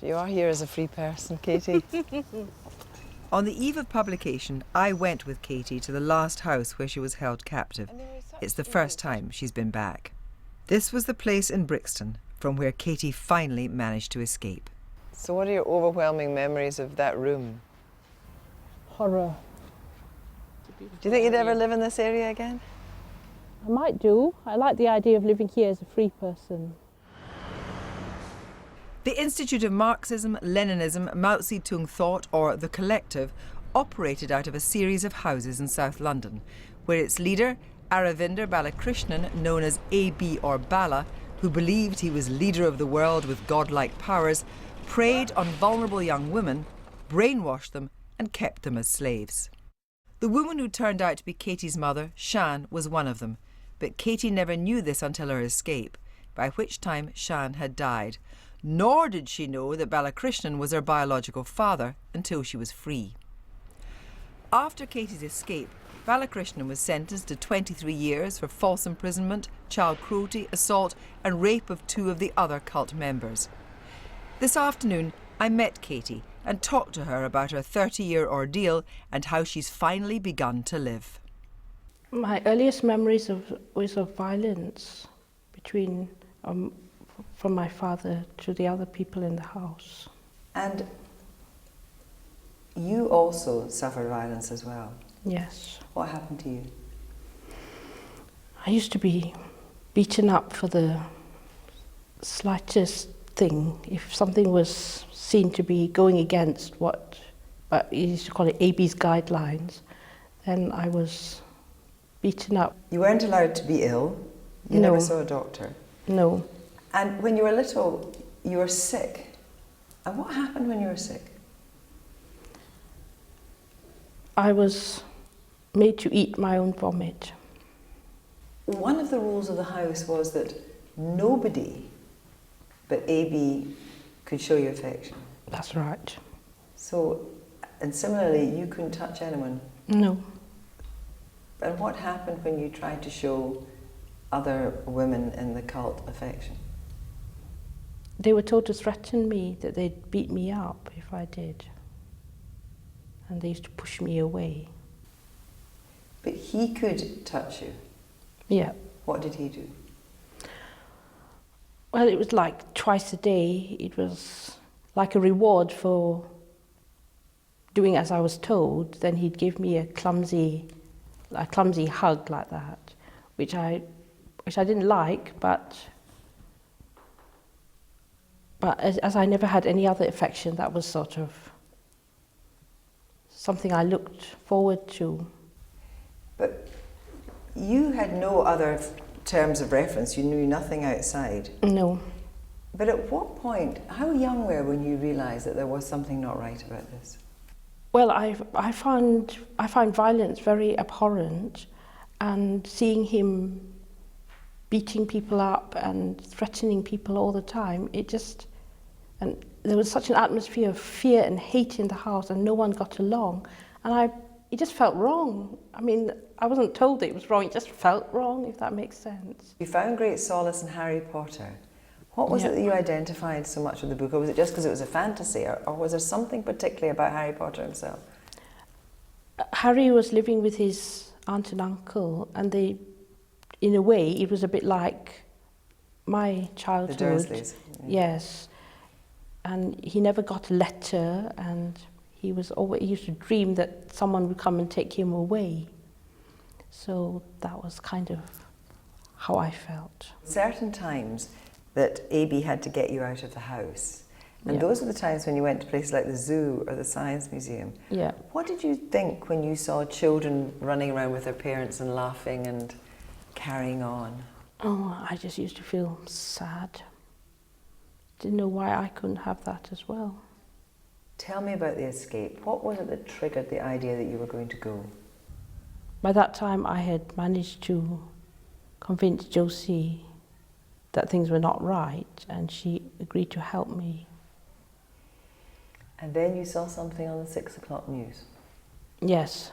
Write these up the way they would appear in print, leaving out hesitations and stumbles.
You are here as a free person, Katy. On the eve of publication, I went with Katy to the last house where she was held captive. It's the first time she's been back. This was the place in Brixton from where Katy finally managed to escape. So what are your overwhelming memories of that room? Horror. Do you think you'd ever live in this area again? I might do. I like the idea of living here as a free person. The Institute of Marxism, Leninism, Mao Zedong Thought, or The Collective, operated out of a series of houses in South London, where its leader, Aravinder Balakrishnan, known as AB or Bala, who believed he was leader of the world with godlike powers, preyed on vulnerable young women, brainwashed them and kept them as slaves. The woman who turned out to be Katy's mother, Shan, was one of them, but Katy never knew this until her escape, by which time Shan had died, nor did she know that Balakrishnan was her biological father until she was free. After Katy's escape, Balakrishnan was sentenced to 23 years for false imprisonment, child cruelty, assault and rape of 2 of the other cult members. This afternoon, I met Katy and talked to her about her 30-year ordeal and how she's finally begun to live. My earliest memories was of violence between from my father to the other people in the house. And you also suffered violence as well. Yes. What happened to you? I used to be beaten up for the slightest thing. If something was seen to be going against what you used to call it AB's guidelines, then I was beaten up. You weren't allowed to be ill? You No. never saw a doctor? No. And when you were little, you were sick. And what happened when you were sick? I was made to eat my own vomit. One of the rules of the house was that nobody but AB could show you affection. That's right. So, and similarly, you couldn't touch anyone. No. And what happened when you tried to show other women in the cult affection? They were told to threaten me, that they'd beat me up if I did. And they used to push me away. But he could touch you. Yeah. What did he do? Well, it was like twice a day. It was like a reward for doing as I was told. Then he'd give me a clumsy hug like that, which I didn't like, but as I never had any other affection, that was sort of something I looked forward to. But you had no other terms of reference, you knew nothing outside. No. But at what point, how young were you when you realised that there was something not right about this? Well, I find violence very abhorrent, and seeing him beating people up and threatening people all the time, and there was such an atmosphere of fear and hate in the house, and no one got along, and it just felt wrong. I mean, I wasn't told it was wrong, it just felt wrong, if that makes sense. You found great solace in Harry Potter. What was it that you identified so much with the book? Or was it just because it was a fantasy, or was there something particularly about Harry Potter himself? Harry was living with his aunt and uncle, and in a way, it was a bit like my childhood. The Dursleys. Yes. And he never got a letter, and he used to dream that someone would come and take him away. So that was kind of how I felt. Certain times that AB had to get you out of the house, and those were the times when you went to places like the zoo or the science museum. Yeah. What did you think when you saw children running around with their parents and laughing and carrying on? Oh, I just used to feel sad. Didn't know why I couldn't have that as well. Tell me about the escape. What was it that triggered the idea that you were going to go? By that time, I had managed to convince Josie that things were not right, and she agreed to help me. And then you saw something on the 6 o'clock news. Yes,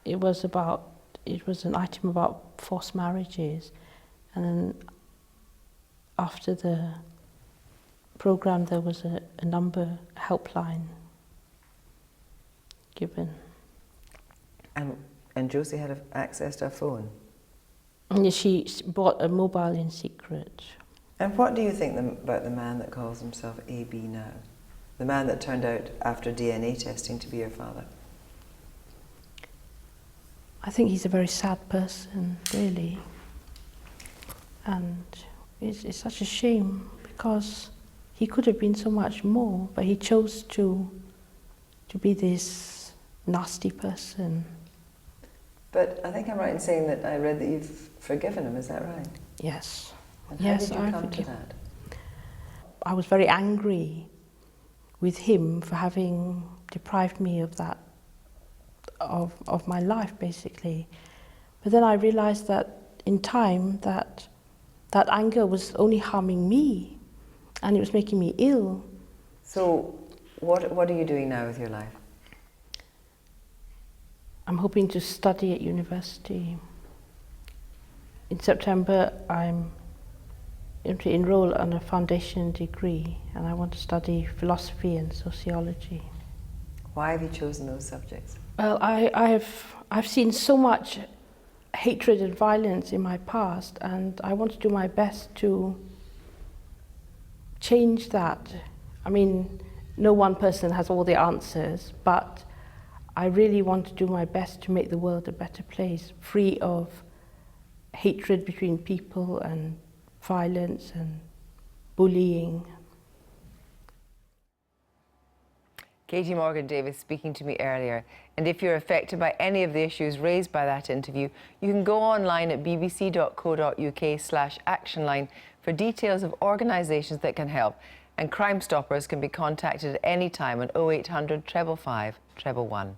it was an item about forced marriages, and then after the programme there was a number, a helpline given. And Josie had access to a phone. And she bought a mobile in secret. And what do you think about the man that calls himself AB now? The man that turned out after DNA testing to be your father? I think he's a very sad person, really. And it's such a shame because he could have been so much more, but he chose to be this nasty person. But I think I'm right in saying that I read that you've forgiven him, is that right? Yes. And yes, how did you come to forgive. that? I was very angry with him for having deprived me of that, of my life, basically. But then I realised that in time that anger was only harming me and it was making me ill. So what are you doing now with your life? I'm hoping to study at university. In September, I'm going to enroll on a foundation degree and I want to study philosophy and sociology. Why have you chosen those subjects? Well, I've seen so much hatred and violence in my past, and I want to do my best to change that. I mean, no one person has all the answers, but I really want to do my best to make the world a better place, free of hatred between people and violence and bullying. Katy Morgan-Davies speaking to me earlier. And if you're affected by any of the issues raised by that interview, you can go online at bbc.co.uk/actionline for details of organisations that can help. And Crime Stoppers can be contacted at any time on 0800 555 111.